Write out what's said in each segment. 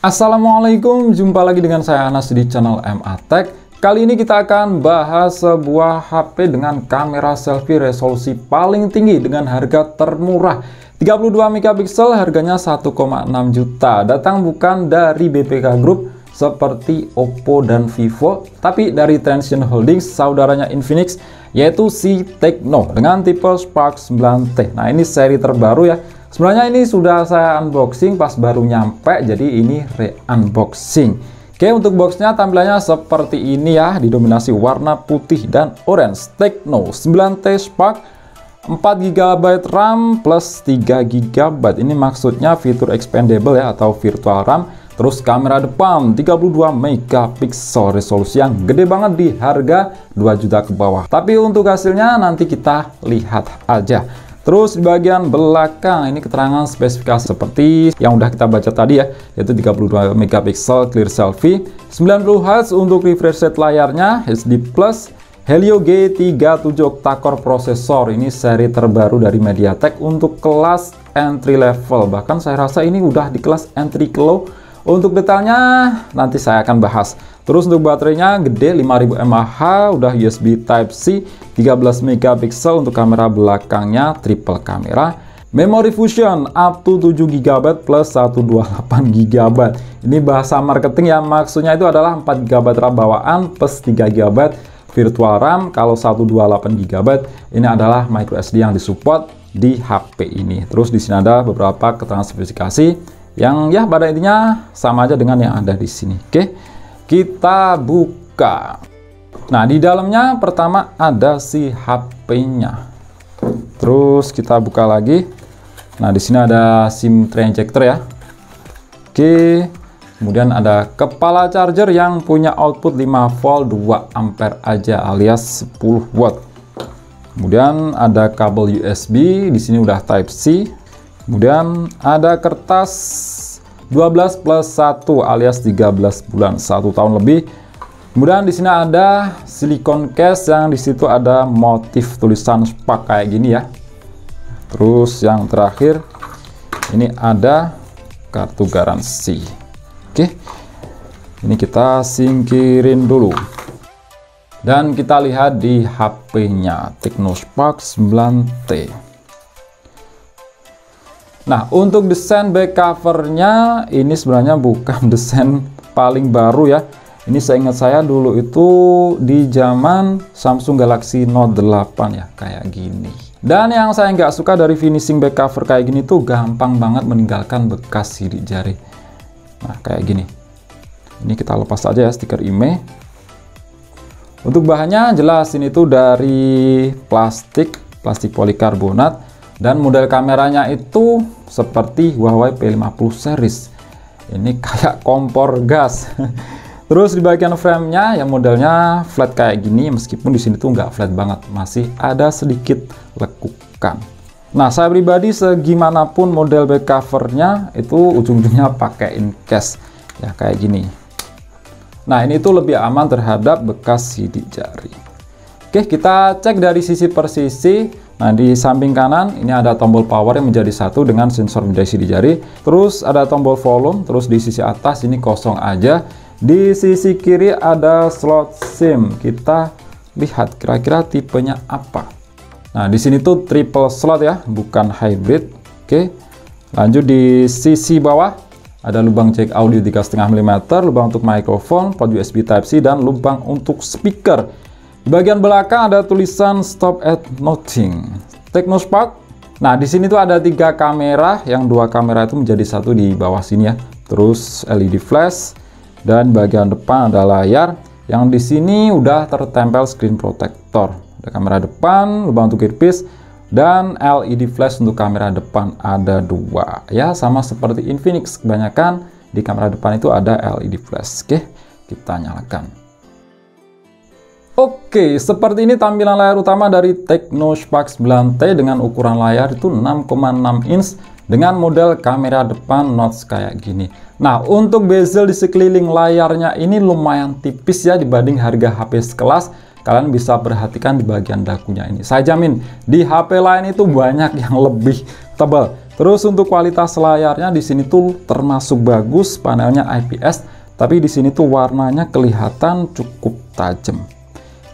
Assalamualaikum, jumpa lagi dengan saya Anas di channel MA Tech. Kali ini kita akan bahas sebuah HP dengan kamera selfie resolusi paling tinggi dengan harga termurah 32 megapiksel, harganya 1,6 juta. Datang bukan dari BPK Group seperti Oppo dan Vivo, tapi dari Transsion Holdings, saudaranya Infinix, yaitu si Tecno dengan tipe Spark 9T. Nah, ini seri terbaru ya. Sebenarnya ini sudah saya unboxing pas baru nyampe, jadi ini re-unboxing. Oke, untuk boxnya tampilannya seperti ini ya, didominasi warna putih dan orange. Tecno 9T Spark, 4GB RAM plus 3GB. Ini maksudnya fitur expandable ya, atau virtual RAM. Terus kamera depan 32 megapiksel, resolusi yang gede banget di harga 2 juta ke bawah. Tapi untuk hasilnya nanti kita lihat aja. Terus di bagian belakang ini keterangan spesifikasi seperti yang udah kita baca tadi ya, yaitu 32 megapiksel clear selfie, 90 Hz untuk refresh rate layarnya, HD Plus, Helio G37 octa-core prosesor. Ini seri terbaru dari MediaTek untuk kelas entry level. Bahkan saya rasa ini udah di kelas entry low. Untuk detailnya nanti saya akan bahas. Terus untuk baterainya gede 5000 mAh, udah USB Type-C, 13 megapiksel untuk kamera belakangnya, triple kamera. Memory fusion up to 7GB plus 128GB. Ini bahasa marketing ya, maksudnya itu adalah 4GB RAM bawaan plus 3GB virtual RAM. Kalau 128GB ini adalah micro SD yang disupport di HP ini. Terus di sini ada beberapa keterangan spesifikasi yang ya pada intinya sama aja dengan yang ada di sini. Oke, kita buka. Nah, di dalamnya pertama ada si HP-nya. Terus kita buka lagi. Nah, di sini ada SIM tray injector ya. Oke. Kemudian ada kepala charger yang punya output 5 volt 2 ampere aja alias 10 watt. Kemudian ada kabel USB, di sini udah Type-C. Kemudian ada kertas 12 plus 1 alias 13 bulan, 1 tahun lebih. Kemudian di sini ada silikon case yang di situ ada motif tulisan Spark kayak gini ya. Terus yang terakhir ini ada kartu garansi. Oke. Ini kita singkirin dulu. Dan kita lihat di HP-nya Tecno Spark 9T. Nah, untuk desain back covernya ini sebenarnya bukan desain paling baru ya. Ini seingat saya dulu itu di zaman Samsung Galaxy Note 8 ya, kayak gini. Dan yang saya nggak suka dari finishing back cover kayak gini tuh gampang banget meninggalkan bekas sidik jari. Nah, kayak gini. Ini kita lepas aja ya stiker IMEI. Untuk bahannya jelas ini tuh dari plastik polikarbonat. Dan model kameranya itu seperti Huawei P50 series. Ini kayak kompor gas. Terus di bagian frame-nya yang modelnya flat kayak gini, meskipun di sini tuh nggak flat banget, masih ada sedikit lekukan. Nah, saya pribadi segimanapun model back covernya itu ujung-ujungnya pakaiin case ya kayak gini. Nah, ini tuh lebih aman terhadap bekas sidik jari. Oke, kita cek dari sisi per sisi. Nah, di samping kanan ini ada tombol power yang menjadi satu dengan sensor media sidik jari. Terus ada tombol volume, terus di sisi atas ini kosong aja. Di sisi kiri ada slot SIM. Kita lihat kira-kira tipenya apa. Nah, di sini tuh triple slot ya, bukan hybrid. Oke. Lanjut di sisi bawah ada lubang jack audio 3,5 mm, lubang untuk mikrofon, port USB Type-C dan lubang untuk speaker. Di bagian belakang ada tulisan Stop at Nothing. Tecno Spark. Nah, di sini tuh ada 3 kamera, yang 2 kamera itu menjadi satu di bawah sini ya. Terus LED flash dan bagian depan ada layar yang di sini udah tertempel screen protector. Ada kamera depan, lubang untuk earpiece dan LED flash untuk kamera depan ada 2. Ya, sama seperti Infinix, kebanyakan di kamera depan itu ada LED flash. Oke, kita nyalakan. Oke, seperti ini tampilan layar utama dari Tecno Spark 9T dengan ukuran layar itu 6,6 inch dengan model kamera depan notch kayak gini. Nah, untuk bezel di sekeliling layarnya ini lumayan tipis ya dibanding harga HP sekelas. Kalian bisa perhatikan di bagian dagunya ini. Saya jamin di HP lain itu banyak yang lebih tebal. Terus untuk kualitas layarnya di sini tuh termasuk bagus, panelnya IPS, tapi di sini tuh warnanya kelihatan cukup tajam.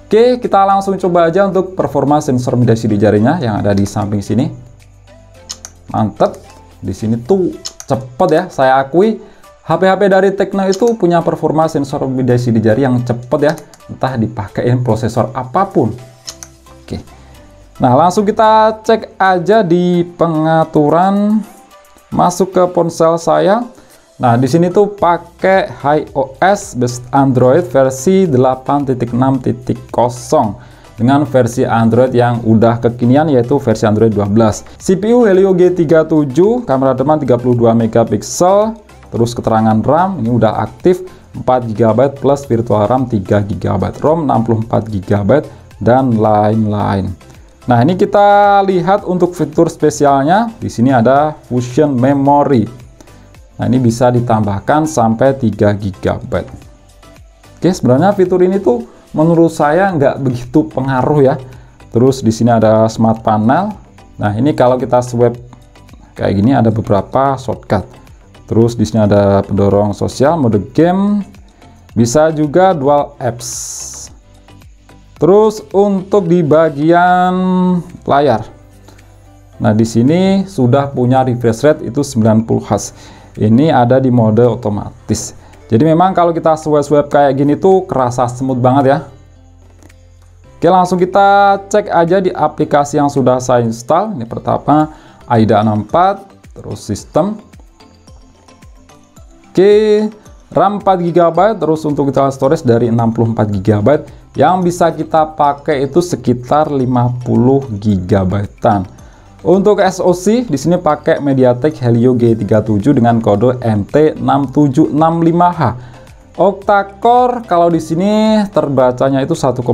Oke, kita langsung coba aja untuk performa sensor media sidik jarinya yang ada di samping sini. Mantep, di sini tuh cepet ya, saya akui HP-HP dari Tecno itu punya performa sensor media sidik jari yang cepet ya, entah dipakein prosesor apapun. Oke, nah langsung kita cek aja di pengaturan, masuk ke ponsel saya. Nah, di sini tuh pakai iOS based Android versi 8.6.0 dengan versi Android yang udah kekinian yaitu versi Android 12. CPU Helio G37, kamera depan 32 megapiksel, terus keterangan RAM ini udah aktif 4 GB plus virtual RAM 3 GB, ROM 64 GB dan lain-lain. Nah, ini kita lihat untuk fitur spesialnya. Di sini ada Fusion Memory. Nah, ini bisa ditambahkan sampai 3 GB. Oke, sebenarnya fitur ini tuh menurut saya nggak begitu pengaruh ya. Terus di sini ada Smart Panel. Nah, ini kalau kita swipe kayak gini ada beberapa shortcut. Terus di sini ada pendorong sosial, mode game, bisa juga dual apps. Terus untuk di bagian layar, nah di sini sudah punya refresh rate itu 90 Hz. Ini ada di mode otomatis. Jadi memang kalau kita swipe kayak gini tuh kerasa smooth banget ya. Oke, langsung kita cek aja di aplikasi yang sudah saya install. Ini pertama AIDA 64, terus sistem. Oke, RAM 4 GB, terus untuk internal storage dari 64 GB. Yang bisa kita pakai itu sekitar 50 GB-an. Untuk SoC di sini pakai MediaTek Helio G37 dengan kode MT6765H. Octa-core kalau di sini terbacanya itu 1,8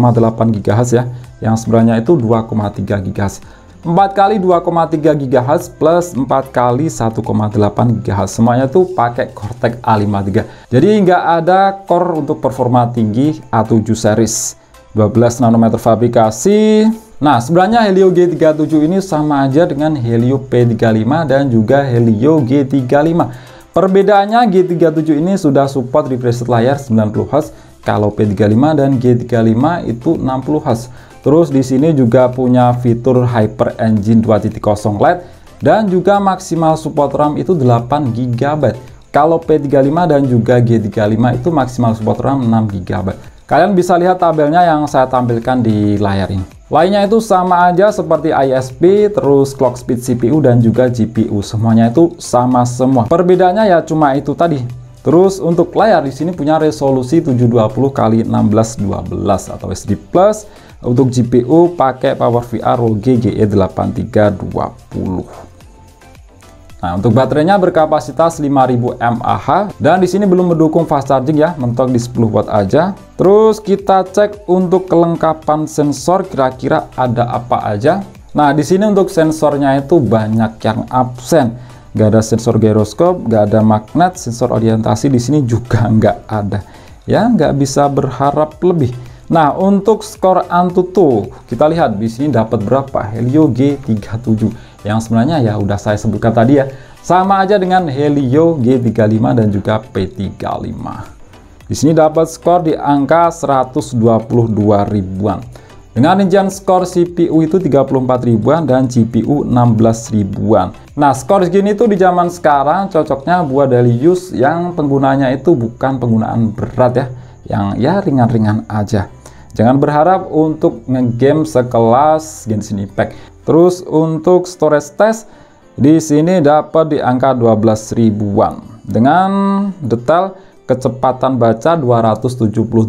GHz ya, yang sebenarnya itu 2,3 GHz. 4 kali 2,3 GHz plus 4 kali 1,8 GHz. Semuanya itu pakai Cortex A53. Jadi nggak ada core untuk performa tinggi A7 series. 12 nanometer fabrikasi. Nah, sebenarnya Helio G37 ini sama aja dengan Helio P35 dan juga Helio G35. Perbedaannya G37 ini sudah support refresh layar 90 Hz, kalau P35 dan G35 itu 60 Hz. Terus di sini juga punya fitur Hyper Engine 2.0 Lite dan juga maksimal support RAM itu 8 GB. Kalau P35 dan juga G35 itu maksimal support RAM 6 GB. Kalian bisa lihat tabelnya yang saya tampilkan di layar ini. Lainnya itu sama aja seperti ISP, terus clock speed CPU dan juga GPU. Semuanya itu sama semua. Perbedaannya ya cuma itu tadi. Terus untuk layar di sini punya resolusi 720 x 1612 atau SD+. Untuk GPU pakai PowerVR ROG GE8320. Nah, untuk baterainya berkapasitas 5000 mAh dan di sini belum mendukung fast charging ya, mentok di 10 watt aja. Terus kita cek untuk kelengkapan sensor kira-kira ada apa aja. Nah, di sini untuk sensornya itu banyak yang absen. Gak ada sensor gyroskop, gak ada magnet, sensor orientasi di sini juga nggak ada. Ya, nggak bisa berharap lebih. Nah, untuk skor AnTuTu kita lihat di sini dapat berapa? Helio G37. Yang sebenarnya ya udah saya sebutkan tadi ya, sama aja dengan Helio G35 dan juga P35. Di sini dapat skor di angka 122 ribuan. Dengan rincian skor CPU itu 34 ribuan dan GPU 16 ribuan. Nah, skor segini tuh di zaman sekarang cocoknya buat daily use yang penggunanya itu bukan penggunaan berat ya, yang ya ringan-ringan aja. Jangan berharap untuk ngegame sekelas Genshin Impact. Terus untuk storage test di sini dapat di angka 12 ribuan dengan detail kecepatan baca 278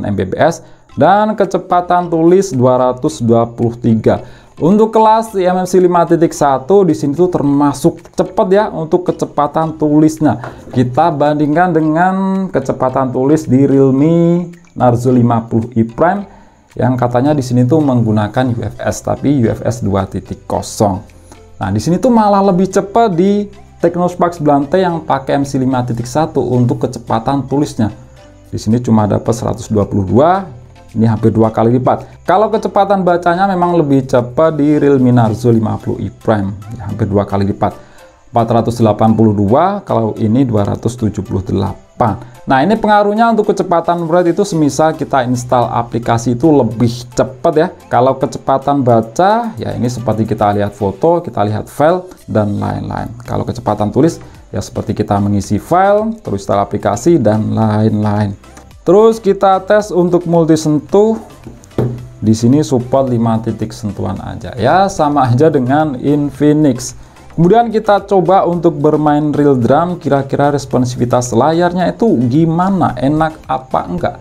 Mbps dan kecepatan tulis 223. Untuk kelas eMMC 5.1 di sini tuh termasuk cepat ya untuk kecepatan tulisnya. Kita bandingkan dengan kecepatan tulis di Realme Narzo 50i Prime yang katanya di sini tuh menggunakan UFS tapi UFS 2.0. Nah, di sini tuh malah lebih cepat di Tecnospark 9T yang pakai MC 5.1 untuk kecepatan tulisnya. Di sini cuma dapat 122, ini hampir 2 kali lipat. Kalau kecepatan bacanya memang lebih cepat di Realme Narzo 50i Prime, ya, hampir 2 kali lipat. 482, kalau ini 278. Nah, ini pengaruhnya untuk kecepatan write itu semisal kita install aplikasi itu lebih cepat ya. Kalau kecepatan baca ya ini seperti kita lihat foto, kita lihat file dan lain-lain. Kalau kecepatan tulis ya seperti kita mengisi file, terus install aplikasi dan lain-lain. Terus kita tes untuk multi sentuh. Di sini support 5 titik sentuhan aja ya, sama aja dengan Infinix. Kemudian kita coba untuk bermain real drum, kira-kira responsivitas layarnya itu gimana, enak apa enggak.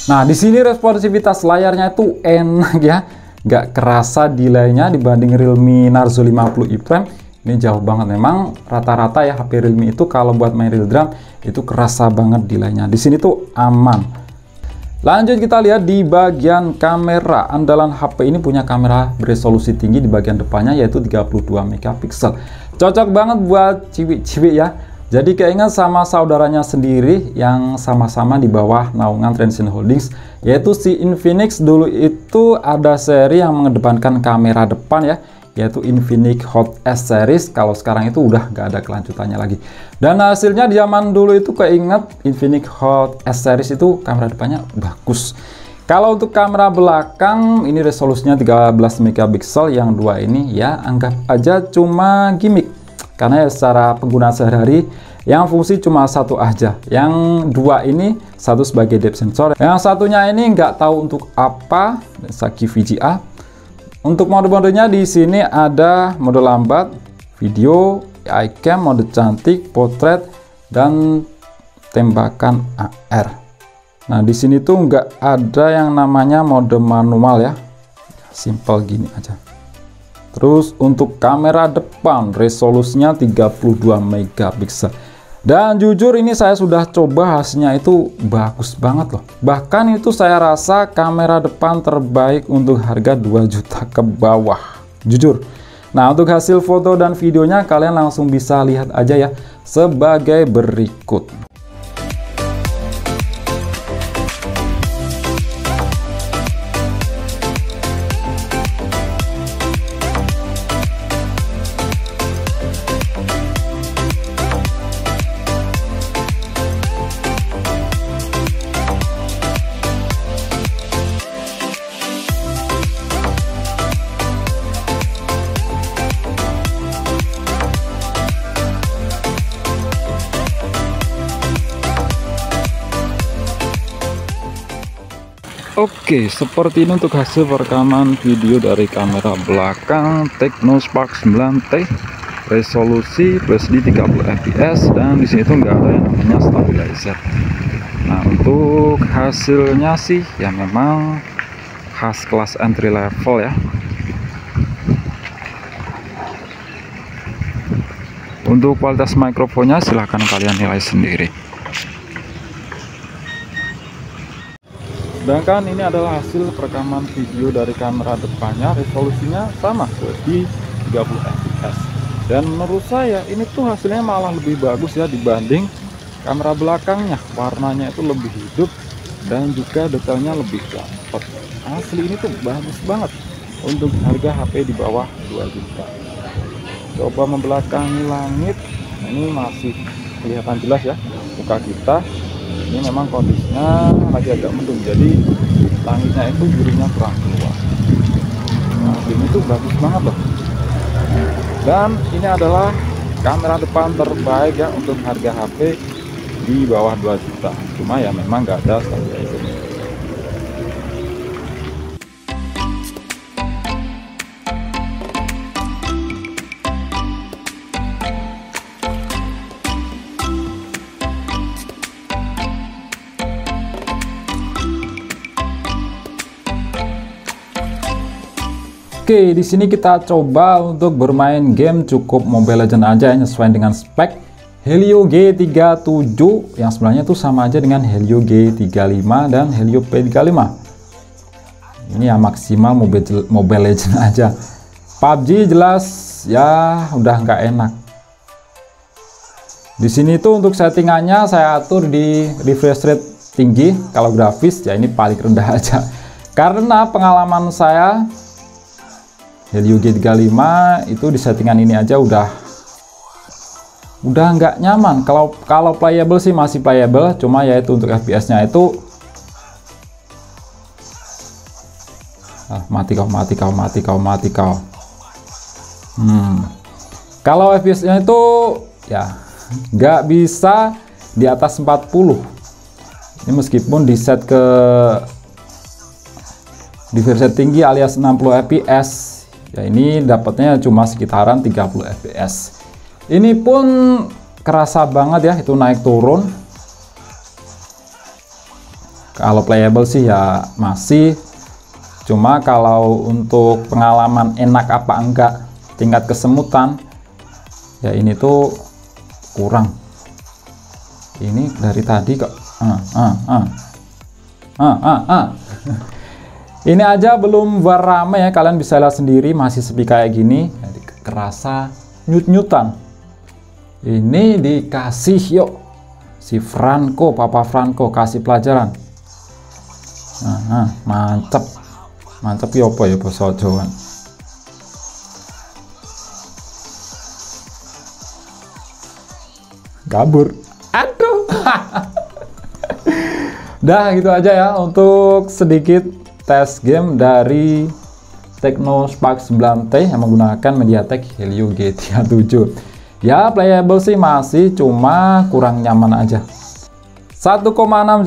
Nah, di sini responsivitas layarnya itu enak ya, nggak kerasa delaynya dibanding Realme Narzo 50 E Prime. Ini jauh banget. Memang rata-rata ya HP Realme itu kalau buat main real drum itu kerasa banget delaynya. Di sini tuh aman. Lanjut kita lihat di bagian kamera. Andalan HP ini punya kamera beresolusi tinggi di bagian depannya yaitu 32 megapiksel. Cocok banget buat ciwi-ciwi ya. Jadi keinget sama saudaranya sendiri yang sama-sama di bawah naungan Transsion Holdings, yaitu si Infinix. Dulu itu ada seri yang mengedepankan kamera depan ya, yaitu Infinix Hot S series. Kalau sekarang itu udah nggak ada kelanjutannya lagi. Dan hasilnya di zaman dulu itu keinget Infinix Hot S series itu kamera depannya bagus. Kalau untuk kamera belakang ini resolusinya 13 megapiksel, yang dua ini ya anggap aja cuma gimmick. Karena ya secara penggunaan sehari-hari yang fungsi cuma satu aja. Yang dua ini satu sebagai depth sensor, yang satunya ini nggak tahu untuk apa, Saki VGA. Untuk mode-modenya di sini ada mode lambat, video, iCam, mode cantik, potret, dan tembakan AR. Nah, di sini tuh nggak ada yang namanya mode manual ya, simple gini aja. Terus untuk kamera depan resolusinya 32 megapiksel. Dan jujur ini saya sudah coba, hasilnya itu bagus banget loh. Bahkan itu saya rasa kamera depan terbaik untuk harga 2 juta ke bawah. Jujur. Nah, untuk hasil foto dan videonya kalian langsung bisa lihat aja ya sebagai berikut. Oke, seperti ini untuk hasil rekaman video dari kamera belakang Technospark 9T, resolusi Plus di 30 fps, dan di sini tuh nggak ada yang namanya stabilizer. Nah, untuk hasilnya sih ya memang khas kelas entry level ya. Untuk kualitas mikrofonnya silahkan kalian nilai sendiri. Sedangkan ini adalah hasil perekaman video dari kamera depannya, resolusinya sama di 30 fps. Dan menurut saya ini tuh hasilnya malah lebih bagus ya dibanding kamera belakangnya. Warnanya itu lebih hidup dan juga detailnya lebih dapat. Asli ini tuh bagus banget untuk harga HP di bawah 2 juta. Coba membelakangi langit, nah, ini masih kelihatan jelas ya muka kita. Ini memang kondisinya lagi agak mendung, jadi langitnya itu birunya kurang keluar. Nah, ini tuh bagus banget loh. Dan ini adalah kamera depan terbaik ya untuk harga HP di bawah 2 juta. Cuma ya memang nggak ada stabilizer. Oke, di sini kita coba untuk bermain game cukup Mobile Legends aja yang sesuai dengan spek Helio G37 yang sebenarnya itu sama aja dengan Helio G35 dan Helio P35. Ini ya maksimal Mobile Legends aja. PUBG jelas ya udah nggak enak. Di sini tuh untuk settingannya saya atur di refresh rate tinggi. Kalau grafis ya ini paling rendah aja. Karena pengalaman saya Helio G35 itu di settingan ini aja udah nggak nyaman. Kalau playable sih masih playable, cuma ya itu untuk FPS-nya itu mati kau. Kalau FPS-nya itu ya nggak bisa di atas 40. Ini meskipun di set ke di versi tinggi alias 60 fps ya, ini dapatnya cuma sekitaran 30 fps. Ini pun kerasa banget ya, itu naik turun. Kalau playable sih ya masih, cuma kalau untuk pengalaman enak apa enggak tingkat kesemutan ya ini tuh kurang. Ini dari tadi kok ini aja belum beramai ya, kalian bisa lihat sendiri masih sepi kayak gini. Jadi kerasa nyut-nyutan. Ini dikasih yuk si Franco, Papa Franco kasih pelajaran. Mantep ya apa ya basa Jawa. Kabur. Aduh. Dah gitu aja ya untuk sedikit tes game dari Tecno Spark 9T yang menggunakan MediaTek Helio G37. Ya playable sih masih, cuma kurang nyaman aja. 1,6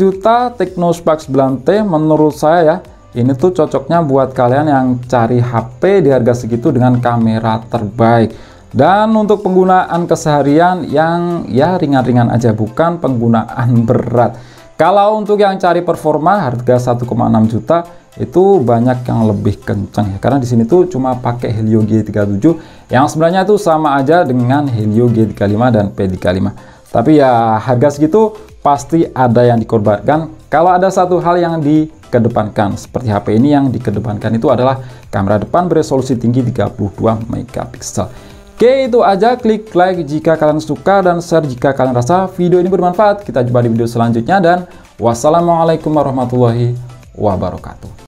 juta Tecno Spark 9T menurut saya ya, ini tuh cocoknya buat kalian yang cari HP di harga segitu dengan kamera terbaik. Dan untuk penggunaan keseharian yang ya ringan-ringan aja, bukan penggunaan berat. Kalau untuk yang cari performa harga 1,6 juta itu banyak yang lebih kencang ya, karena di sini tuh cuma pakai Helio G37 yang sebenarnya itu sama aja dengan Helio G35 dan P35. Tapi ya harga segitu pasti ada yang dikorbankan. Kalau ada satu hal yang dikedepankan seperti HP ini, yang dikedepankan itu adalah kamera depan beresolusi tinggi 32 megapiksel. Oke, itu aja. Klik like jika kalian suka dan share jika kalian rasa video ini bermanfaat. Kita jumpa di video selanjutnya dan wassalamualaikum warahmatullahi wabarakatuh.